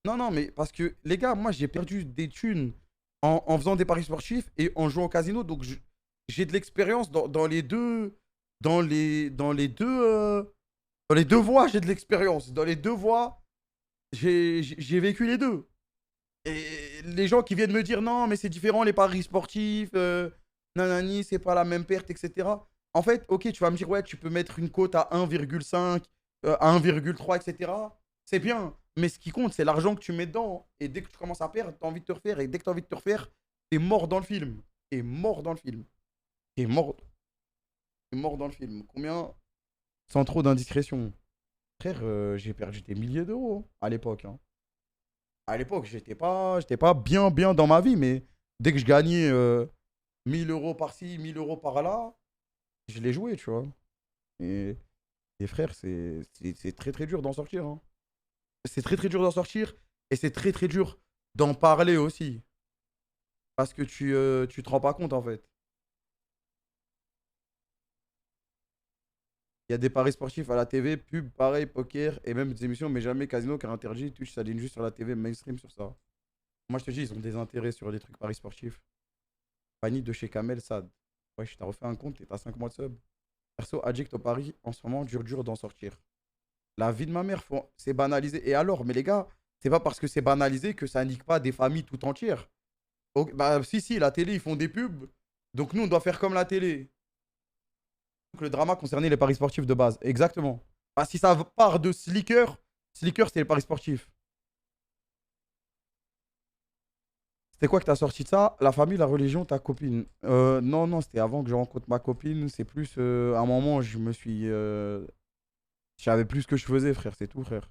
Non, non, mais parce que, les gars, moi, j'ai perdu des thunes en faisant des paris sportifs et en jouant au casino. Donc, j'ai de l'expérience dans les deux. Dans les deux voies, j'ai de l'expérience. Dans les deux voies, j'ai vécu les deux. Et les gens qui viennent me dire non, mais c'est différent, les paris sportifs, nanani, c'est pas la même perte, etc. En fait, ok, tu vas me dire, ouais, tu peux mettre une cote à 1,5, à 1,3, etc. C'est bien. Mais ce qui compte, c'est l'argent que tu mets dedans. Et dès que tu commences à perdre, tu as envie de te refaire. Et dès que tu as envie de te refaire, t'es mort dans le film. T'es mort dans le film. T'es mort, t'es mort dans le film. Combien? Sans trop d'indiscrétion. Frère, j'ai perdu des milliers d'euros à l'époque, hein. À l'époque, j'étais pas bien, bien dans ma vie, mais dès que je gagnais 1000 euros par-ci, 1000 euros par-là, je l'ai joué, tu vois. Et, et frère, c'est très, très dur d'en sortir, hein. C'est très, très dur d'en sortir et c'est très, très dur d'en parler aussi. Parce que tu te rends pas compte, en fait. Il y a des paris sportifs à la TV, pub, pareil, poker et même des émissions, mais jamais casino car interdit. Twitch, ça ligne juste sur la TV mainstream sur ça. Moi, je te dis, ils ont des intérêts sur les trucs paris sportifs. Fanny de chez Kamel Sad. Ouais, je t'ai refait un compte et t'as 5 mois de sub. Perso, addict au Paris, en ce moment, dur, dur d'en sortir. La vie de ma mère, c'est banalisé. Et alors, mais les gars, c'est pas parce que c'est banalisé que ça nique pas des familles tout entières. Bah, si, si, la télé, ils font des pubs. Donc nous, on doit faire comme la télé. Donc le drama concernait les paris sportifs de base. Exactement. Ah, si ça part de Slicker, Slicker, c'était les paris sportifs. C'était quoi que t'as sorti de ça? La famille, la religion, ta copine. Non, non, c'était avant que je rencontre ma copine. C'est plus, à un moment, je me suis. Je savais plus ce que je faisais, frère, c'est tout, frère.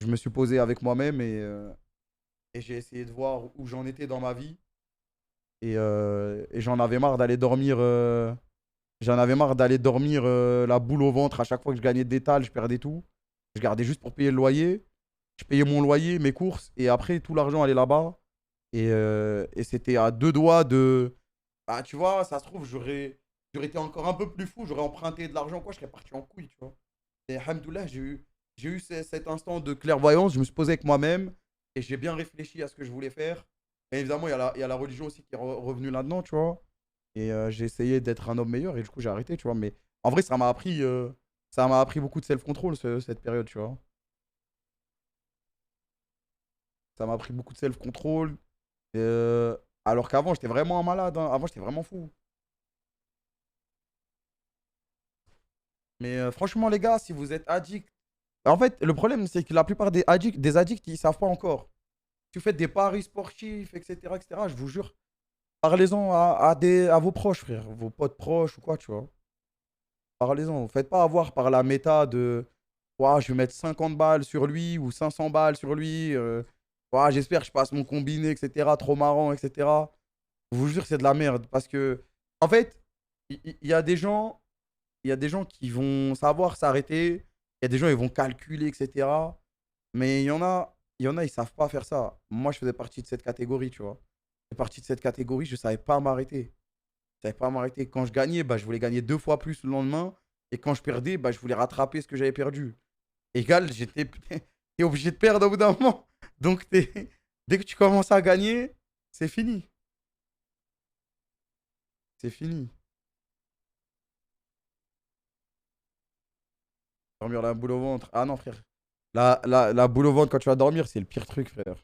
Je me suis posé avec moi-même et j'ai essayé de voir où j'en étais dans ma vie. Et j'en avais marre d'aller dormir. J'en avais marre d'aller dormir la boule au ventre à chaque fois que je gagnais des étals, je perdais tout. Je gardais juste pour payer le loyer. Je payais mon loyer, mes courses, et après, tout l'argent allait là-bas. Et c'était à deux doigts de. Ah, tu vois, ça se trouve, j'aurais été encore un peu plus fou, j'aurais emprunté de l'argent, quoi, je serais parti en couille, tu vois. Et alhamdoulilah, j'ai eu cet instant de clairvoyance, je me suis posé avec moi-même et j'ai bien réfléchi à ce que je voulais faire. Et évidemment, il y a la religion aussi qui est revenue là-dedans, tu vois. Et j'ai essayé d'être un homme meilleur et du coup, j'ai arrêté, tu vois. Mais en vrai, ça m'a appris beaucoup de self-control, cette période, tu vois. Ça m'a appris beaucoup de self-control. Alors qu'avant, j'étais vraiment un malade, hein. Avant, j'étais vraiment fou. Mais franchement, les gars, si vous êtes addict. En fait, le problème, c'est que la plupart des addicts, ils savent pas encore. Si vous faites des paris sportifs, etc., etc., je vous jure, parlez-en à vos proches, frère, vos potes proches ou quoi, tu vois. Parlez-en. Ne faites pas avoir par la méta de ouah, je vais mettre 50 balles sur lui ou 500 balles sur lui. Ouah, j'espère que je passe mon combiné, etc. Trop marrant, etc. Je vous jure, c'est de la merde. Parce que, en fait, il y a des gens, il y a des gens qui vont savoir s'arrêter. Il y a des gens, ils vont calculer, etc. Mais il y en a, ils savent pas faire ça. Moi, je faisais partie de cette catégorie, tu vois. Je faisais partie de cette catégorie, je savais pas m'arrêter. Je savais pas m'arrêter. Quand je gagnais, bah, je voulais gagner deux fois plus le lendemain. Et quand je perdais, bah, je voulais rattraper ce que j'avais perdu. Égal, t'es obligé de perdre au bout d'un moment. Donc, dès que tu commences à gagner, c'est fini. C'est fini. Dormir la boule au ventre. Ah non, frère. La boule au ventre quand tu vas dormir, c'est le pire truc, frère.